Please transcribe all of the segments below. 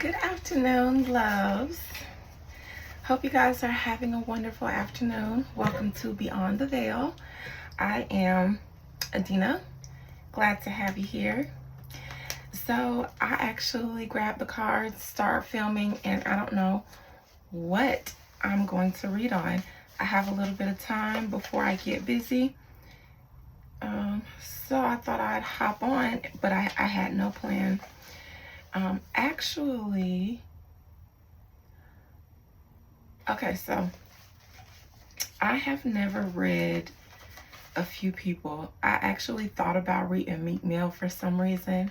Good afternoon, loves. Hope you guys are having a wonderful afternoon. Welcome to Beyond the Veil. I am Adina. Glad to have you here. So I actually grabbed the cards, start filming, and I don't know what I'm going to read on. I have a little bit of time before I get busy. So I thought I'd hop on, but I had no plan. Okay, so I have never read a few people. I actually thought about reading Meek Mill for some reason.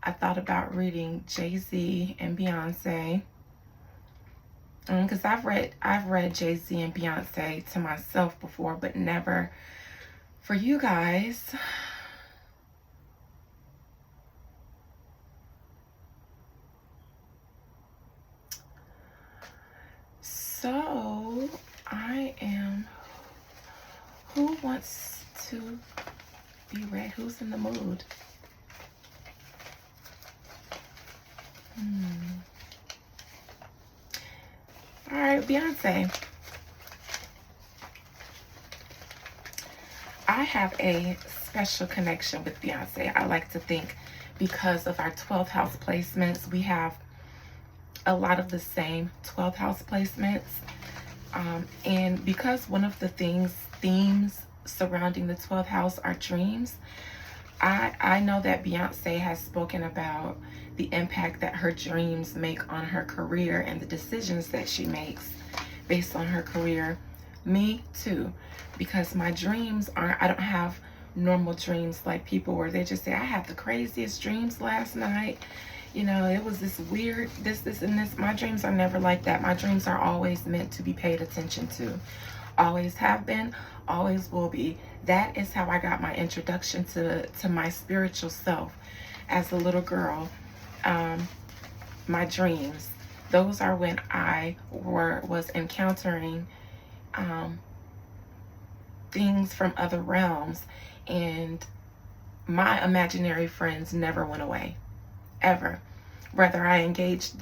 I thought about reading Jay-Z and Beyonce. Because I've read Jay-Z and Beyonce to myself before, but never for you guys. So who wants to be read? Who's in the mood? All right, Beyonce. I have a special connection with Beyonce. I like to think because of our 12th house placements, we have a lot of the same 12th house placements. And because one of the themes surrounding the 12th house are dreams, I know that Beyonce has spoken about the impact that her dreams make on her career and the decisions that she makes based on her career. Me too, because my dreams I don't have normal dreams like people where they just say, I had the craziest dreams last night. You know, it was this weird, this, and this. My dreams are never like that. My dreams are always meant to be paid attention to. Always have been, always will be. That is how I got my introduction to my spiritual self as a little girl. My dreams, those are when I was encountering things from other realms, and my imaginary friends never went away, ever. Whether I engaged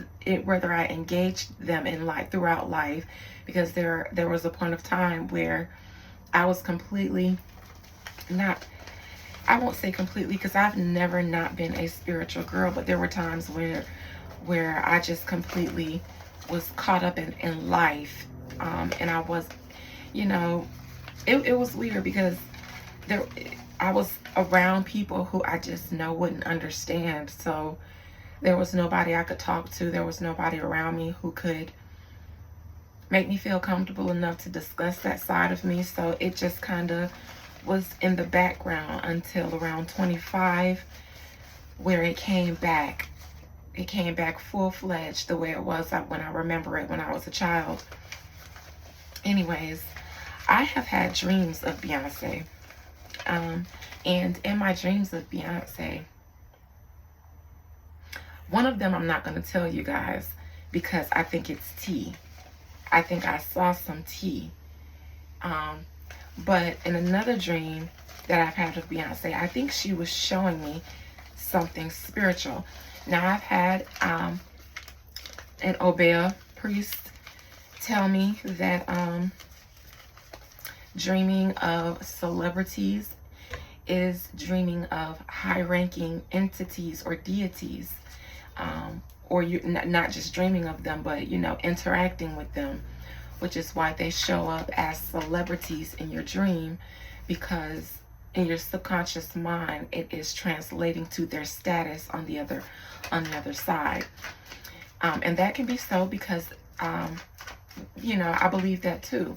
them in life throughout life, because there was a point of time where I was completely not, I won't say completely because I've never not been a spiritual girl, but there were times where I just completely was caught up in life, and I was, you know, it was weird because I was around people who I just wouldn't understand. So there was nobody I could talk to. There was nobody around me who could make me feel comfortable enough to discuss that side of me. So it just kind of was in the background until around 25, where it came back. It came back full-fledged the way it was when I remember it when I was a child. Anyways, I have had dreams of Beyonce. And in my dreams of Beyonce, one of them I'm not going to tell you guys because I think it's tea. I think I saw some tea. But in another dream that I've had of Beyonce, I think she was showing me something spiritual. Now, I've had an Obeah priest tell me that dreaming of celebrities is dreaming of high-ranking entities or deities, or you're not just dreaming of them, but interacting with them, which is why they show up as celebrities in your dream, because in your subconscious mind it is translating to their status on the other side. And that can be so because I believe that too,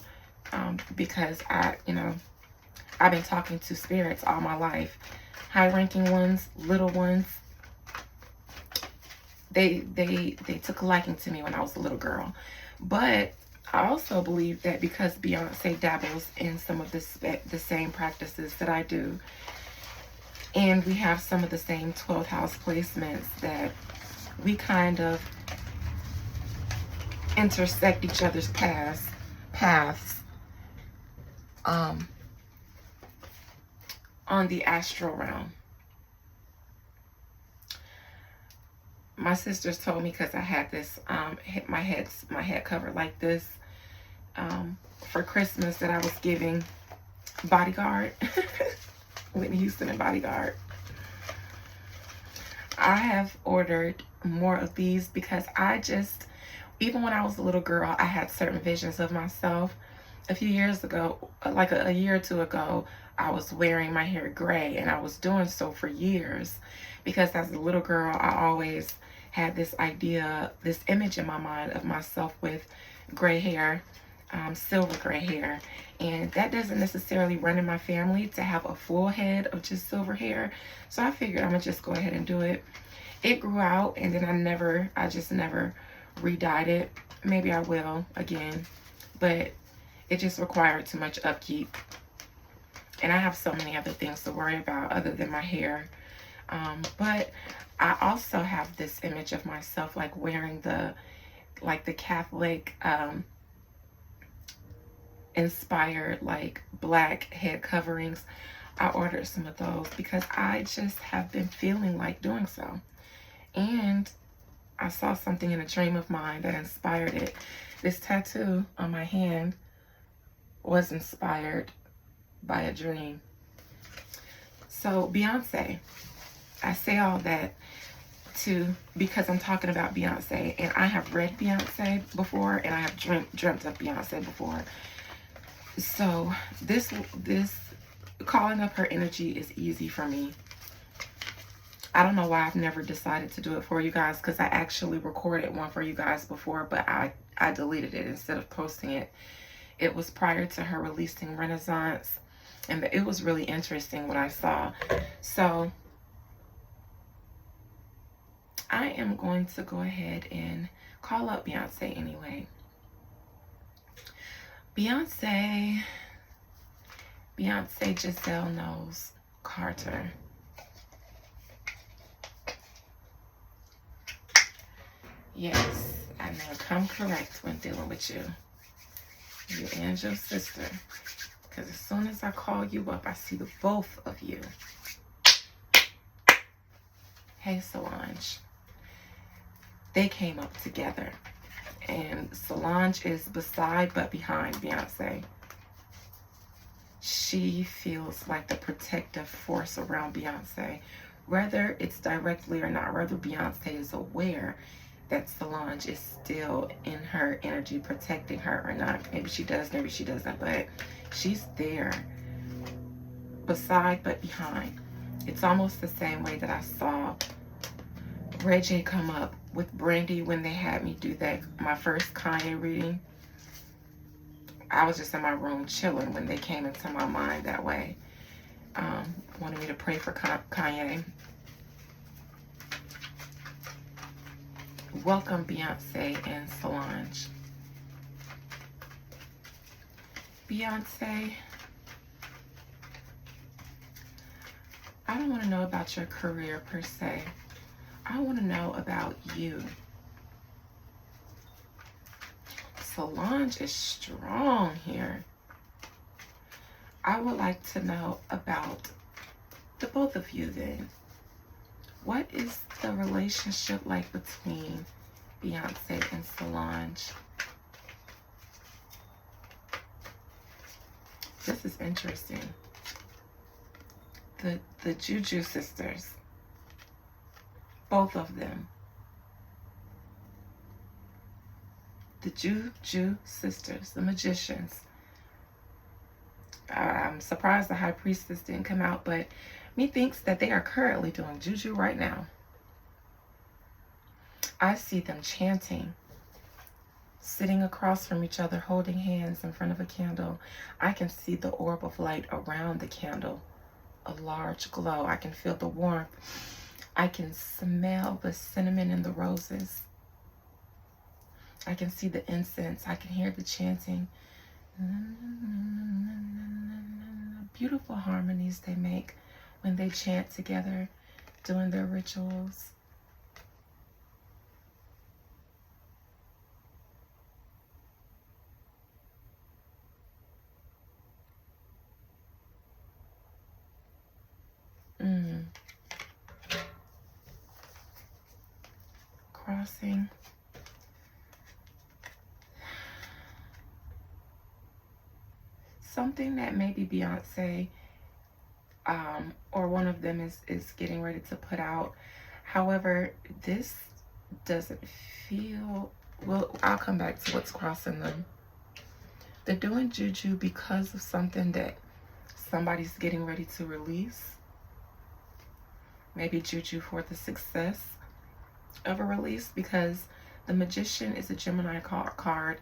because I've been talking to spirits all my life, high-ranking ones, little ones. They took a liking to me when I was a little girl. But I also believe that because Beyonce dabbles in some of the same practices that I do, and we have some of the same 12th house placements, that we kind of intersect each other's paths on the astral realm. My sisters told me, because I had this my head covered like this for Christmas, that I was giving Bodyguard. Whitney Houston and Bodyguard. I have ordered more of these because even when I was a little girl, I had certain visions of myself. A few years ago, like a year or two ago, I was wearing my hair gray, and I was doing so for years because as a little girl, I always had this idea, this image in my mind of myself with gray hair, silver gray hair. And that doesn't necessarily run in my family to have a full head of just silver hair. So I figured I'm gonna just go ahead and do it. It grew out, and then I just never re-dyed it. Maybe I will again, but it just required too much upkeep. And I have so many other things to worry about other than my hair. But I also have this image of myself like wearing the Catholic inspired like black head coverings. I ordered some of those because I just have been feeling like doing so. And I saw something in a dream of mine that inspired it. This tattoo on my hand was inspired by a dream. So Beyonce, I say all that because I'm talking about Beyonce, and I have read Beyonce before, and I have dreamt of Beyonce before. So this calling up her energy is easy for me. I don't know why I've never decided to do it for you guys, because I actually recorded one for you guys before, but I deleted it instead of posting it. It was prior to her releasing Renaissance, and it was really interesting what I saw. So I am going to go ahead and call up Beyonce anyway. Beyonce Giselle Knowles-Carter. Yes, I know, come correct when dealing with you. You and your sister. Because as soon as I call you up, I see the both of you. Hey, Solange. They came up together. And Solange is beside but behind Beyonce. She feels like the protective force around Beyonce. Whether it's directly or not, whether Beyonce is aware that Solange is still in her energy protecting her or not. Maybe she does, maybe she doesn't, but she's there. Beside but behind. It's almost the same way that I saw Reggie come up with Brandy when they had me do my first Kanye reading. I was just in my room chilling when they came into my mind that way. Wanted me to pray for Kanye. Welcome, Beyonce and Solange. Beyonce, I don't want to know about your career per se. I want to know about you. Solange is strong here. I would like to know about the both of you then. What is the relationship like between Beyonce and Solange? This is interesting. The Juju sisters. Both of them. The Juju sisters, the magicians. I'm surprised the high priestess didn't come out, but methinks that they are currently doing juju right now. I see them chanting, sitting across from each other, holding hands in front of a candle. I can see the orb of light around the candle, a large glow. I can feel the warmth. I can smell the cinnamon and the roses. I can see the incense. I can hear the chanting. Beautiful harmonies they make when they chant together, doing their rituals. crossing? Something that maybe Beyonce or one of them is getting ready to put out. However, this doesn't feel, well, I'll come back to what's crossing them. They're doing juju because of something that somebody's getting ready to release. Maybe juju for the success of a release, because the Magician is a Gemini card,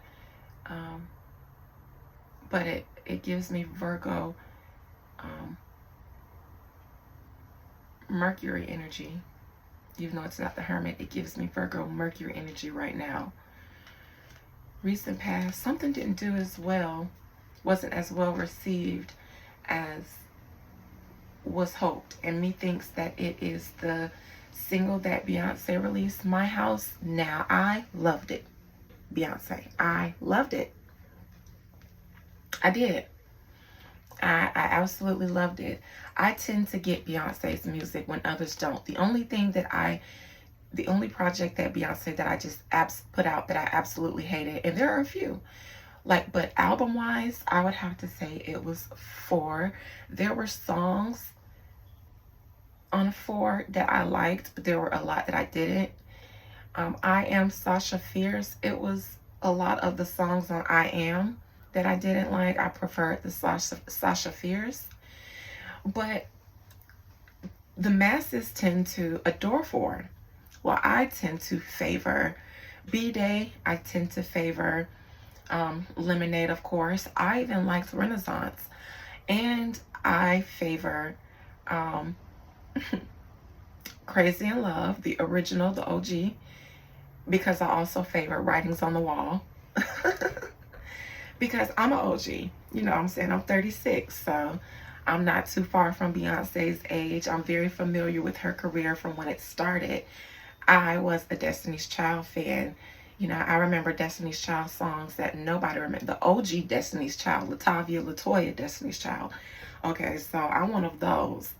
but it gives me Virgo, Mercury energy. Even though it's not the Hermit, it gives me Virgo Mercury energy right now. Recent past, something didn't do as well, wasn't as well received as was hoped, and me thinks that it is the single that Beyonce released, My House. Now, I loved it. Beyonce, I loved it. I did. I absolutely loved it. I tend to get Beyonce's music when others don't. The only project that Beyonce that I just put out that I absolutely hated, and there are a few, like, but album wise, I would have to say it was 4. There were songs on 4 that I liked, but there were a lot that I didn't. I Am Sasha Fierce. It was a lot of the songs on I Am that I didn't like. I preferred the Sasha Fierce. But the masses tend to adore 4. Well, I tend to favor B-Day. I tend to favor Lemonade, of course. I even liked Renaissance. And I favor Crazy in Love, the original, the OG, because I also favor Writings on the Wall. Because I'm an OG, you know what I'm saying? I'm 36, so I'm not too far from Beyonce's age. I'm very familiar with her career from when it started. I was a Destiny's Child fan. You know, I remember Destiny's Child songs that nobody remember. The OG Destiny's Child, LaToya Destiny's Child. Okay, so I'm one of those.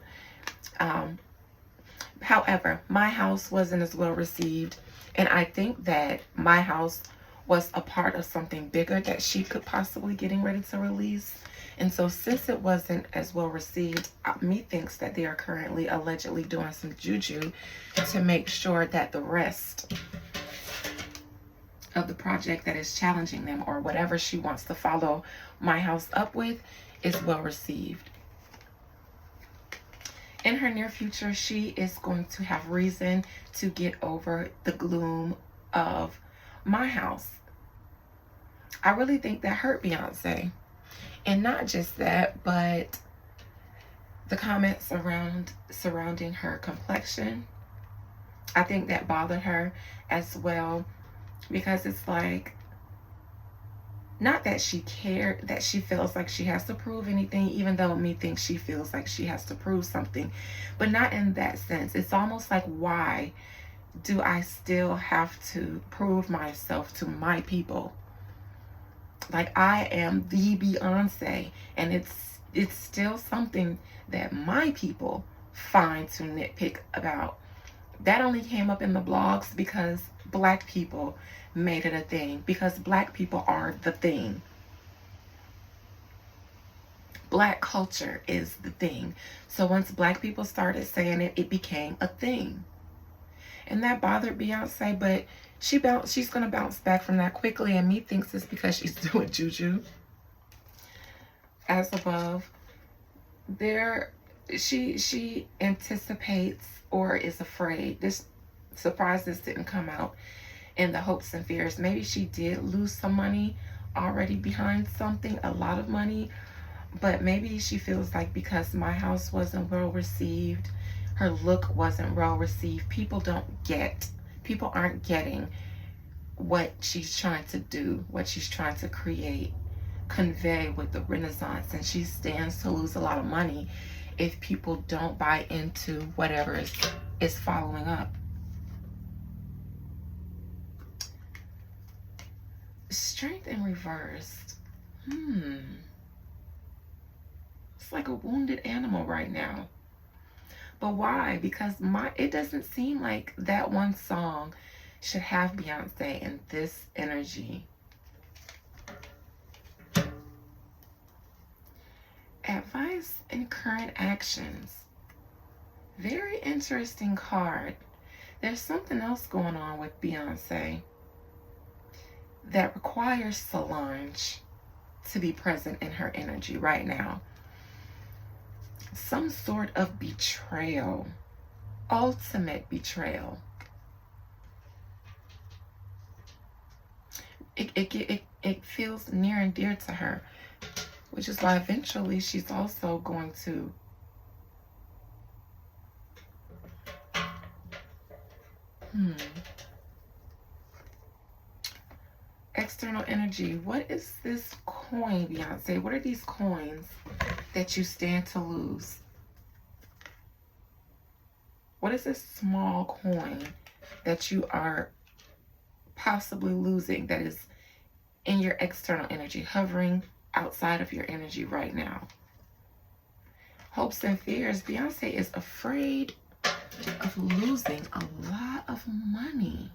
However, My House wasn't as well received, and I think that My House was a part of something bigger that she could possibly getting ready to release. And so since it wasn't as well received, me thinks that they are currently allegedly doing some juju to make sure that the rest of the project that is challenging them, or whatever she wants to follow My House up with, is well received. In her near future, she is going to have reason to get over the gloom of My House. I really think that hurt Beyonce. And not just that, but the comments surrounding her complexion, I think that bothered her as well, because it's like, not that she cared, that she feels like she has to prove anything, even though me thinks she feels like she has to prove something, but not in that sense. It's almost like, why do I still have to prove myself to my people? Like, I am the Beyonce, and it's still something that my people find to nitpick about. That only came up in the blogs because Black people made it a thing, because Black people are the thing. Black culture is the thing. So once Black people started saying it, it became a thing. And that bothered Beyonce, but she's gonna bounce back from that quickly, and me thinks it's because she's doing juju. As above, she anticipates or is afraid. This surprise didn't come out in the hopes and fears. Maybe she did lose some money already behind something, a lot of money, but maybe she feels like because My House wasn't well received, her look wasn't well received, people aren't getting what she's trying to do, what she's trying to convey with the Renaissance, and she stands to lose a lot of money if people don't buy into whatever is following up. Strength in reverse. It's like a wounded animal right now. But why? Because it doesn't seem like that one song should have Beyonce in this energy. Advice and current actions. Very interesting card. There's something else going on with Beyonce that requires Solange to be present in her energy right now. Some sort of betrayal. Ultimate betrayal. It feels near and dear to her, which is why eventually she's also going to external energy. What is this coin, Beyonce? What are these coins that you stand to lose? What is this small coin that you are possibly losing that is in your external energy, hovering outside of your energy right now? Hopes and fears. Beyonce is afraid of losing a lot of money.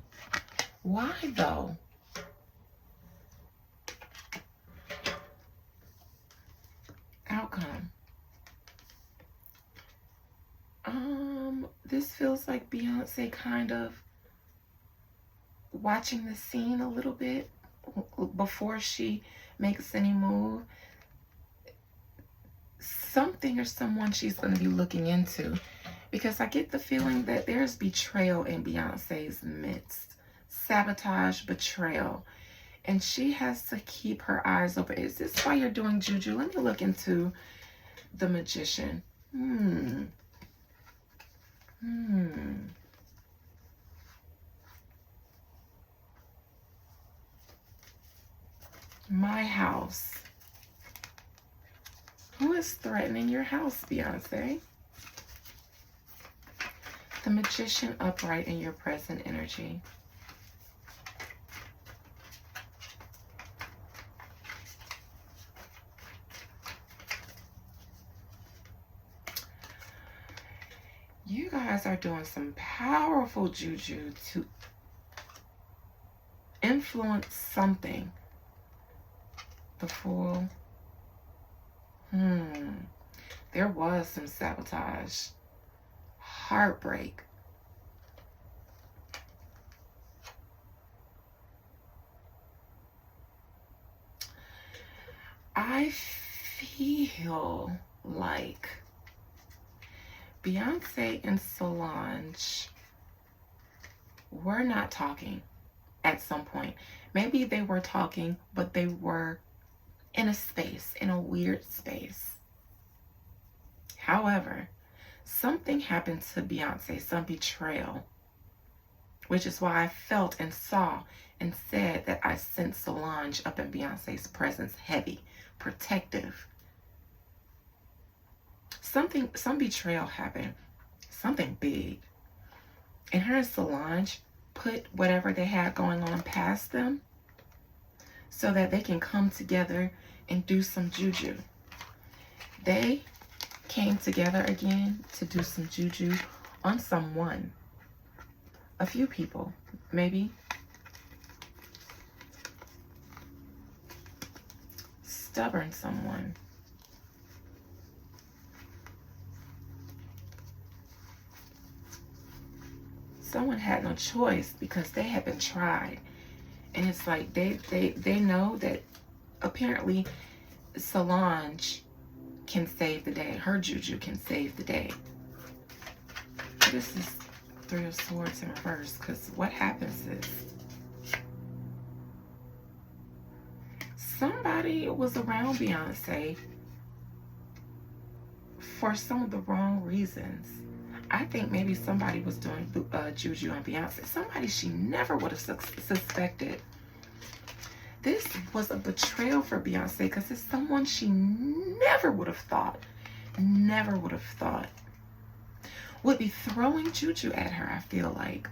Why though? Outcome. This feels like Beyonce kind of watching the scene a little bit before she makes any move. Something or someone she's going to be looking into, because I get the feeling that there's betrayal in Beyonce's midst. Sabotage, betrayal. And she has to keep her eyes open. Is this why you're doing juju? Let me look into the Magician. My house. Who is threatening your house, Beyonce? The Magician upright in your present energy. You guys are doing some powerful juju to influence something. The Fool. There was some sabotage. Heartbreak. I feel like Beyonce and Solange were not talking at some point. Maybe they were talking, but they were in a space, in a weird space. However, something happened to Beyonce, some betrayal, which is why I felt and saw and said that I sensed Solange up in Beyonce's presence, heavy, protective. Some betrayal happened, something big. And her and Solange put whatever they had going on past them so that they can come together and do some juju. They came together again to do some juju on someone. A few people, maybe. Stubborn someone. Someone had no choice because they had been tried. And it's like they know that apparently Solange can save the day. Her juju can save the day. This is Three of Swords in reverse, because what happens is somebody was around Beyonce for some of the wrong reasons. I think maybe somebody was doing juju on Beyonce. Somebody she never would have suspected. This was a betrayal for Beyonce because it's someone she never would have thought would be throwing juju at her, I feel like.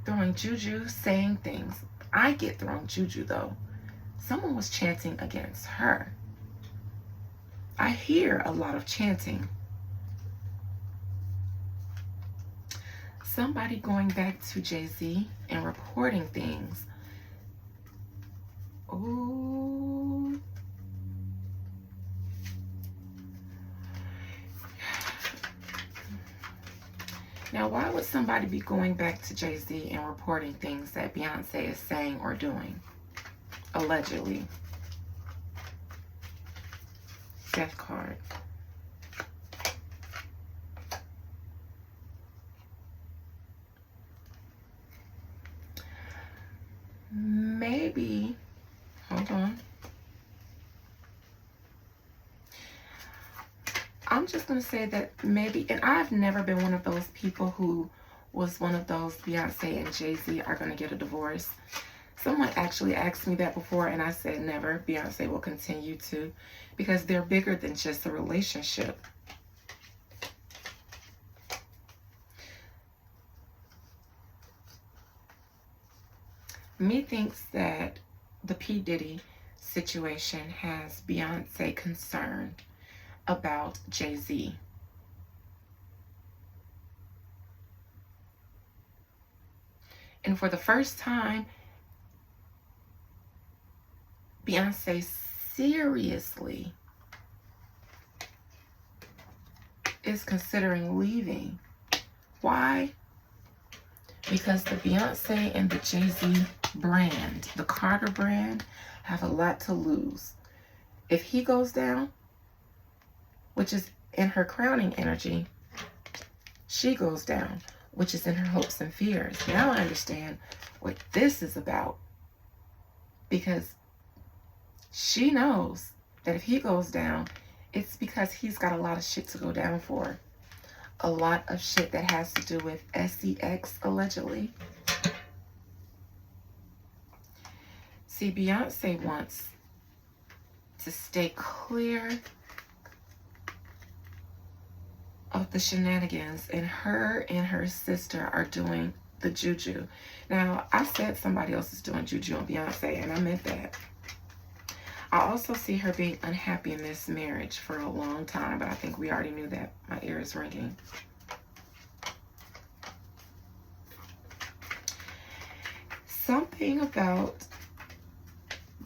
Throwing juju, saying things. I get thrown juju though. Someone was chanting against her. I hear a lot of chanting. somebody going back to Jay-Z and reporting things. Ooh. Now, why would somebody be going back to Jay-Z and reporting things that Beyonce is saying or doing? Allegedly. Death card. Maybe, hold on. I'm just going to say that maybe, and I've never been one of those people who was one of those Beyonce and Jay-Z are going to get a divorce. Someone actually asked me that before, and I said never. Beyonce will continue to, because they're bigger than just a relationship. Me thinks that the P. Diddy situation has Beyonce concerned about Jay-Z. And for the first time, Beyonce seriously is considering leaving. Why? Because the Beyonce and the Jay-Z brand, the Carter brand, have a lot to lose. If he goes down, which is in her crowning energy, she goes down, which is in her hopes and fears. Now I understand what this is about. Because she knows that if he goes down, it's because he's got a lot of shit to go down for. A lot of shit that has to do with sex, allegedly. See, Beyonce wants to stay clear of the shenanigans, and her sister are doing the juju. Now, I said somebody else is doing juju on Beyonce, and I meant that. I also see her being unhappy in this marriage for a long time, but I think we already knew that. My ear is ringing. Something about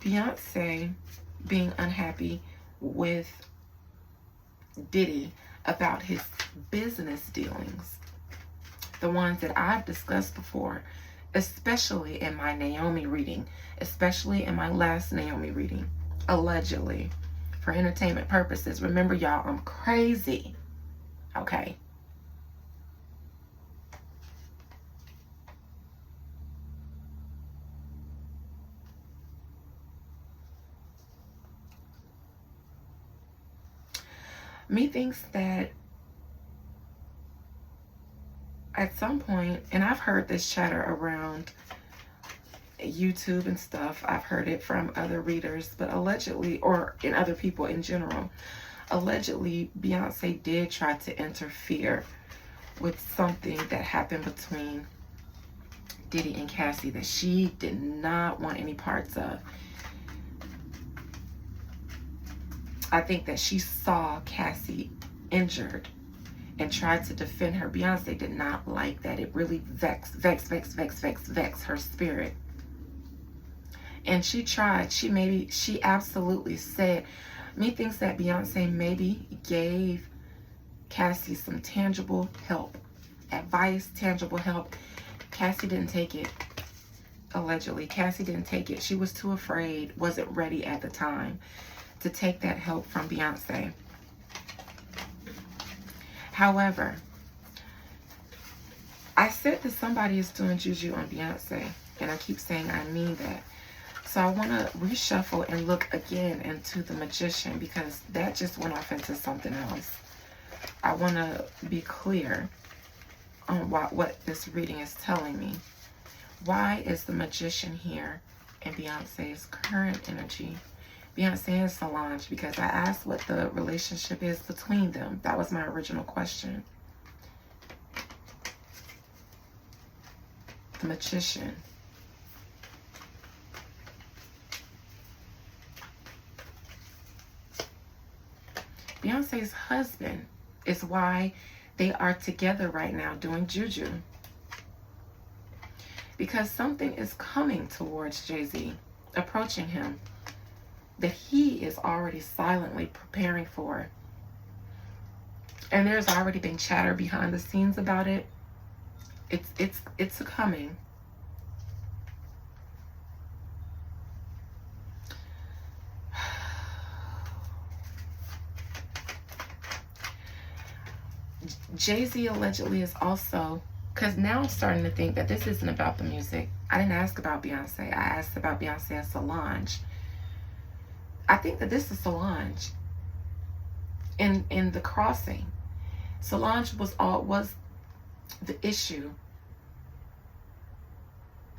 Beyonce being unhappy with Diddy about his business dealings. The ones that I've discussed before, especially in my Naomi reading, especially in my last Naomi reading. Allegedly, for entertainment purposes. Remember, y'all, I'm crazy. Okay. Methinks that at some point, and I've heard this chatter around YouTube and stuff, I've heard it from other readers, but allegedly, or in other people in general, allegedly Beyonce did try to interfere with something that happened between Diddy and Cassie that she did not want any parts of. I think that she saw Cassie injured and tried to defend her. Beyonce did not like that. It really vexed her spirit. And she tried. She absolutely said, methinks that Beyonce maybe gave Cassie some tangible help. Advice, tangible help. Cassie didn't take it. Allegedly, Cassie didn't take it. She was too afraid, wasn't ready at the time to take that help from Beyonce. However, I said that somebody is doing juju on Beyonce, and I keep saying I mean that. So I want to reshuffle and look again into the Magician, because that just went off into something else. I want to be clear on what this reading is telling me. Why is the Magician here in Beyonce's current energy? Beyonce and Solange, because I asked what the relationship is between them. That was my original question. The Magician. Beyonce's husband is why they are together right now doing juju. because something is coming towards Jay-Z, approaching him, that he is already silently preparing for. And there's already been chatter behind the scenes about it. It's a coming. Jay-Z allegedly is also, because now I'm starting to think that this isn't about the music. I didn't ask about Beyonce. I asked about Beyonce and Solange. I think that this is Solange in the crossing. Solange was the issue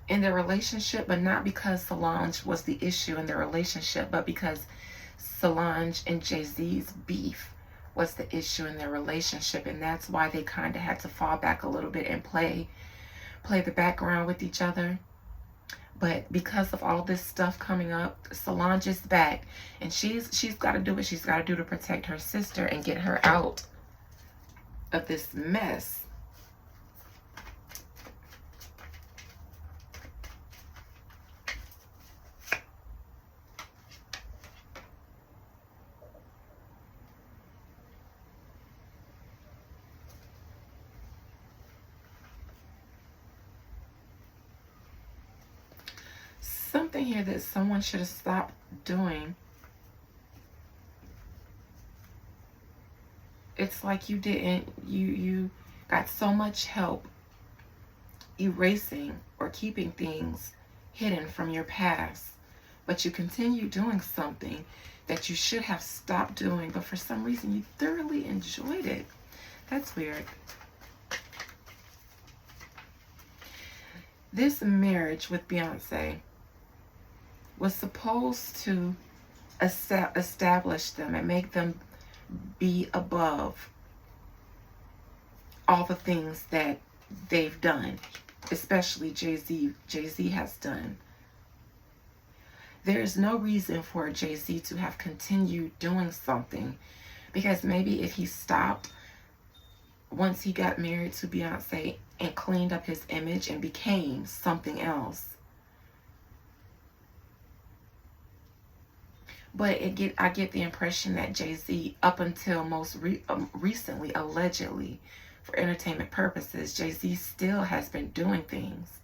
in their relationship, but not because Solange was the issue in their relationship, but because Solange and Jay-Z's beef was the issue in their relationship. And that's why they kind of had to fall back a little bit and play the background with each other. But because of all this stuff coming up, Solange is back, and she's got to do what she's got to do to protect her sister and get her out of this mess. Something here that someone should have stopped doing. It's like you got so much help erasing or keeping things hidden from your past, but you continue doing something that you should have stopped doing, but for some reason you thoroughly enjoyed it. That's weird. This marriage with Beyonce was supposed to establish them and make them be above all the things that they've done, especially Jay-Z has done. There is no reason for Jay-Z to have continued doing something, because maybe if he stopped once he got married to Beyonce and cleaned up his image and became something else. But I get the impression that Jay-Z, up until most recently, allegedly, for entertainment purposes, Jay-Z still has been doing things,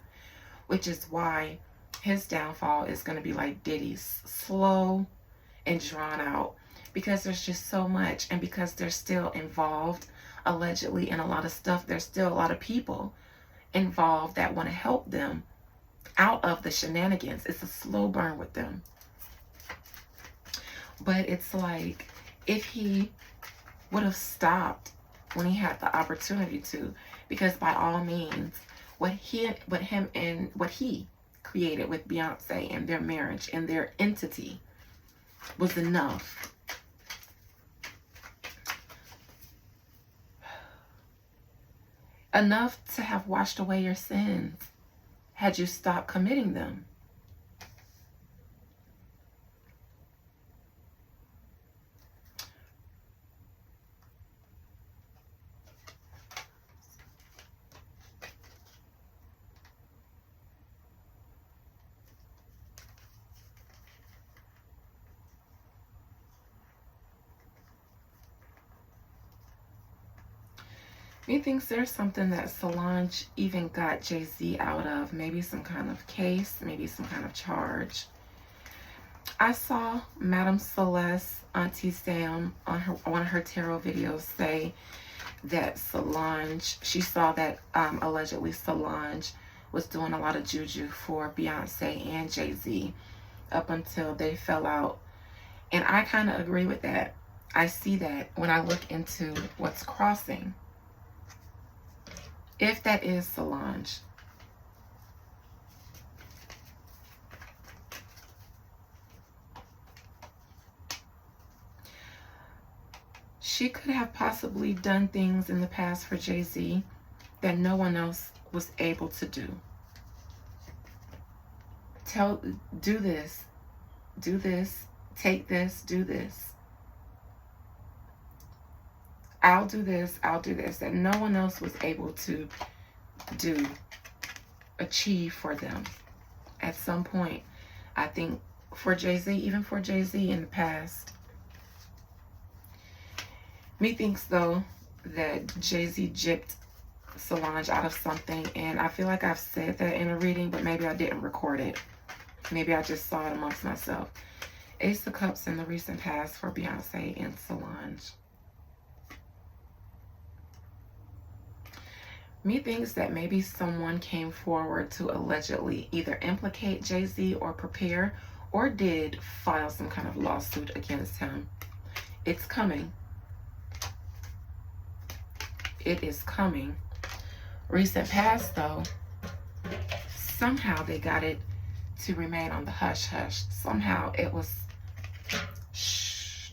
which is why his downfall is going to be like Diddy's, slow and drawn out, because there's just so much, and because they're still involved, allegedly, in a lot of stuff. There's still a lot of people involved that want to help them out of the shenanigans. It's a slow burn with them. But it's like, if he would have stopped when he had the opportunity to, because by all means, what he created with Beyonce and their marriage and their entity was enough. Enough to have washed away your sins had you stopped committing them. He thinks there's something that Solange even got Jay-Z out of. Maybe some kind of case, maybe some kind of charge. I saw Madame Celeste, Auntie Sam, on one of her tarot videos say that Solange, she saw that allegedly Solange was doing a lot of juju for Beyonce and Jay-Z up until they fell out. And I kind of agree with that. I see that when I look into what's crossing. If that is Solange. She could have possibly done things in the past for Jay-Z that no one else was able to do. Do this, take this, do this. I'll do this, that no one else was able to do achieve for them at some point. I think for Jay-Z, even for Jay-Z in the past. Me thinks though that Jay-Z gypped Solange out of something, and I feel like I've said that in a reading, but maybe I didn't record it. Maybe I just saw it amongst myself. Ace of Cups in the recent past for Beyonce and Solange. Me thinks that maybe someone came forward to allegedly either implicate Jay-Z or prepare or did file some kind of lawsuit against him. It's coming. It is coming. Recent past, though, somehow they got it to remain on the hush-hush. Somehow it was shh,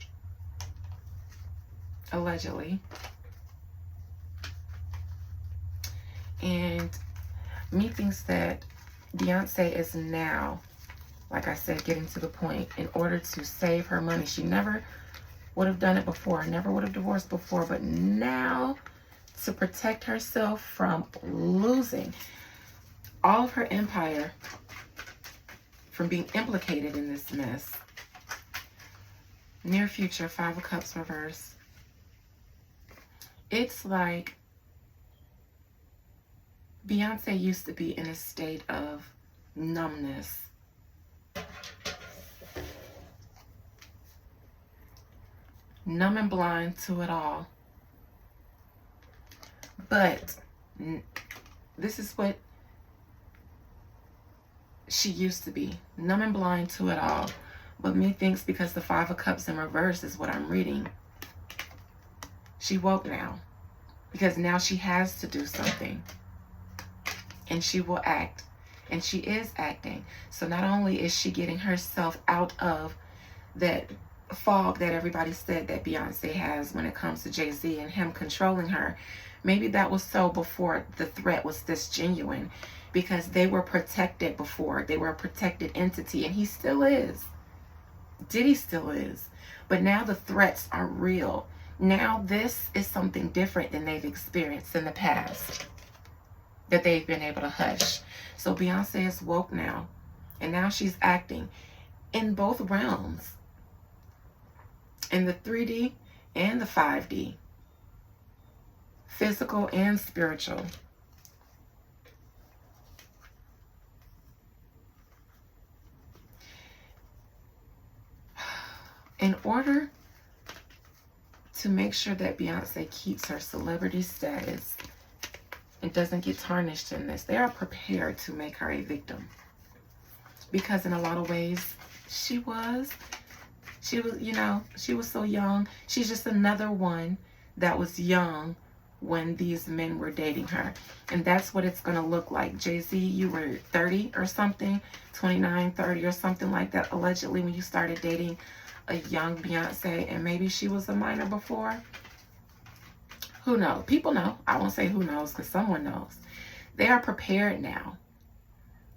allegedly. And me thinks that Beyonce is now, like I said, getting to the point in order to save her money. She never would have done it before, never would have divorced before, but now to protect herself from losing all of her empire, from being implicated in this mess. Near future, 5 of Cups reverse. It's like Beyonce used to be in a state of numbness. Numb and blind to it all. But this is what she used to be. Numb and blind to it all. But me thinks because the 5 of Cups in reverse is what I'm reading, she woke now. Because now she has to do something. And she will act. And she is acting. So not only is she getting herself out of that fog that everybody said that Beyonce has when it comes to Jay-Z and him controlling her. Maybe that was so before the threat was this genuine, because they were protected before. They were a protected entity, and he still is. Diddy still is. But now the threats are real. Now this is something different than they've experienced in the past, that they've been able to hush. So Beyonce is woke now, and now she's acting in both realms, in the 3D and the 5D, physical and spiritual. In order to make sure that Beyonce keeps her celebrity status and doesn't get tarnished in this, they are prepared to make her a victim. Because in a lot of ways, she was, you know, she was so young. She's just another one that was young when these men were dating her. And that's what it's going to look like. Jay-Z, you were 30 or something, 29, 30 or something like that, allegedly, when you started dating a young Beyonce, and maybe she was a minor before. Who knows? People know. I won't say who knows, because someone knows. They are prepared now,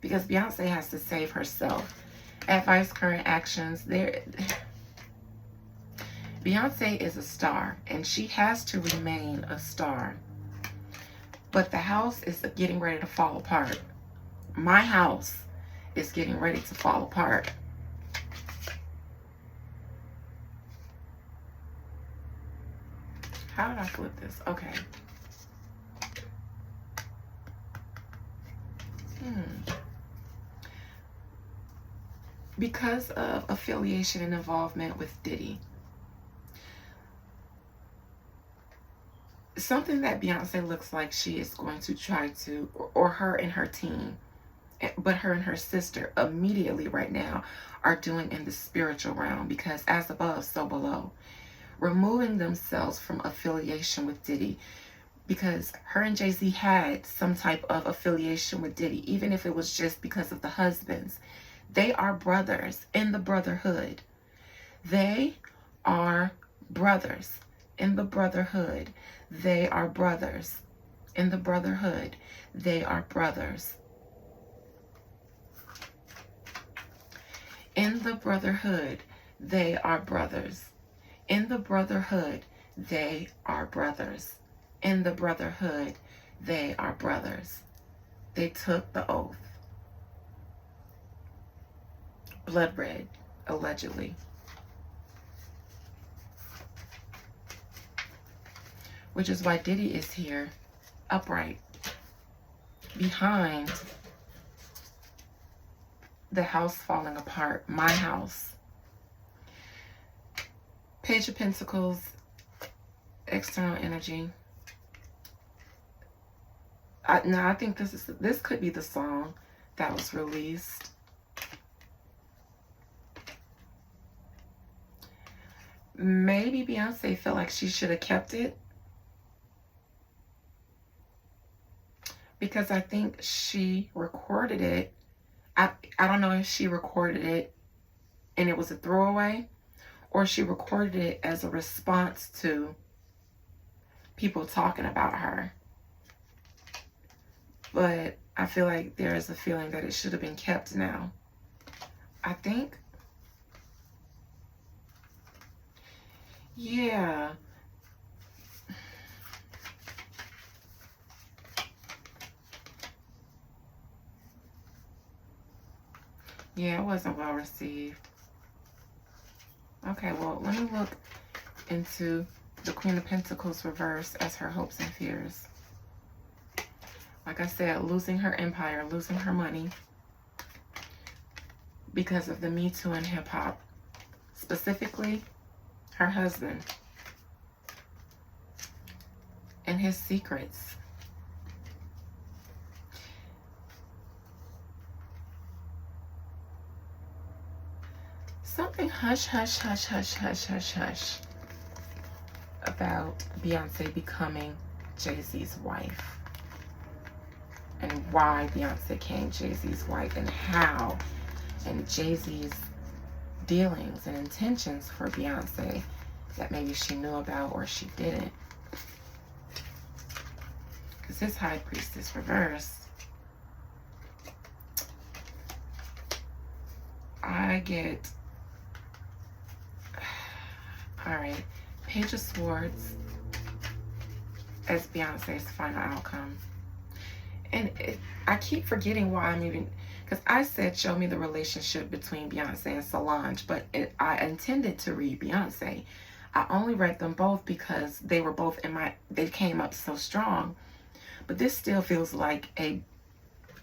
because Beyonce has to save herself. Advice, current actions. Beyonce is a star, and she has to remain a star. But the house is getting ready to fall apart. My house is getting ready to fall apart. How did I flip this? Okay. Because of affiliation and involvement with Diddy. Something that Beyonce looks like she is going to try to, or her and her team, but her and her sister immediately right now are doing in the spiritual realm, because as above, so below. Removing themselves from affiliation with Diddy, because her and Jay-Z had some type of affiliation with Diddy, even if it was just because of the husbands. They are brothers in the brotherhood. They are brothers in the brotherhood. They are brothers in the brotherhood. They are brothers. In the brotherhood, they are brothers. In the brotherhood, they are brothers. In the brotherhood, they are brothers. They took the oath. Blood red, allegedly. Which is why Diddy is here, upright, behind the house falling apart, my house. Page of Pentacles, external energy. Now I think this could be the song that was released. Maybe Beyonce felt like she should have kept it, because I think she recorded it. I don't know if she recorded it and it was a throwaway, or she recorded it as a response to people talking about her. But I feel like there is a feeling that it should have been kept now. I think. Yeah. Yeah, it wasn't well received. Okay, well, let me look into the Queen of Pentacles reverse as her hopes and fears. Like I said, losing her empire, losing her money because of the Me Too and hip hop. Specifically, her husband and his secrets. Something hush, hush, hush, hush, hush, hush, hush about Beyonce becoming Jay-Z's wife. And why Beyonce became Jay-Z's wife, and how, and Jay-Z's dealings and intentions for Beyonce that maybe she knew about or she didn't. Because his High Priestess reverse, I get, all right, Page of Swords as Beyonce's final outcome. And I keep forgetting why I'm even, because I said show me the relationship between Beyonce and Solange, but I intended to read Beyonce. I only read them both because they were both they came up so strong. But this still feels like a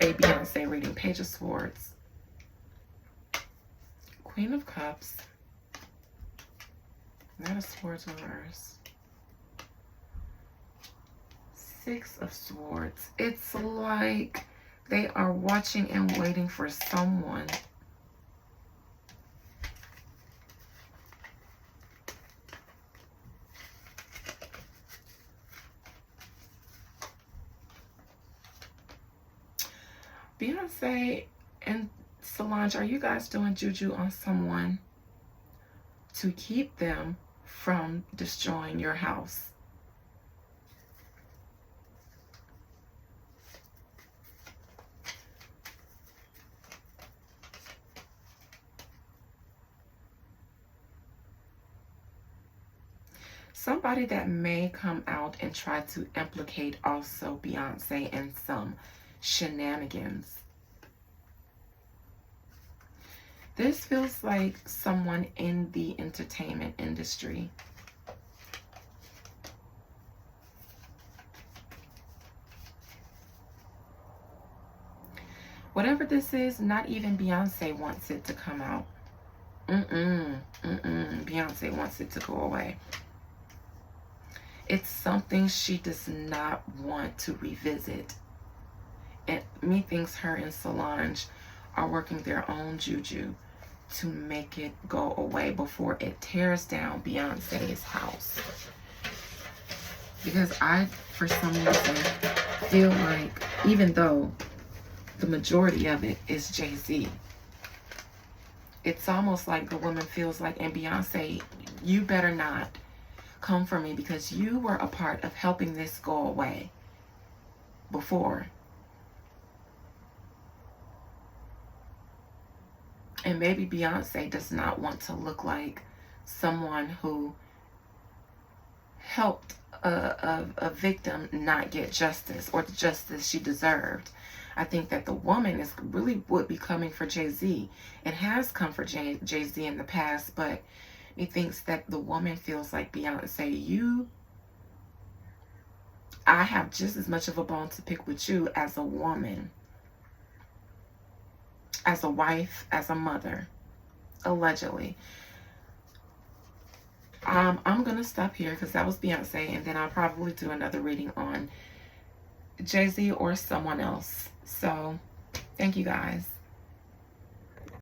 Beyonce reading. Page of Swords, Queen of Cups, Knight of Swords reverse, Six of Swords. It's like they are watching and waiting for someone. Beyonce and Solange, are you guys doing juju on someone to keep them from destroying your house? Somebody that may come out and try to implicate also Beyonce in some shenanigans. This feels like someone in the entertainment industry. Whatever this is, not even Beyonce wants it to come out. Beyonce wants it to go away. It's something she does not want to revisit. And methinks her and Solange are working their own juju to make it go away before it tears down Beyonce's house. Because I, for some reason, feel like, even though the majority of it is Jay-Z, it's almost like the woman feels like, and Beyonce, you better not come for me because you were a part of helping this go away before. And maybe Beyonce does not want to look like someone who helped a victim not get justice or the justice she deserved. I think that the woman is really would be coming for Jay-Z and has come for Jay-Z in the past, but he thinks that the woman feels like Beyonce, I have just as much of a bone to pick with you as a woman, as a wife, as a mother, allegedly. I'm going to stop here because that was Beyonce, and then I'll probably do another reading on Jay-Z or someone else. So, thank you guys.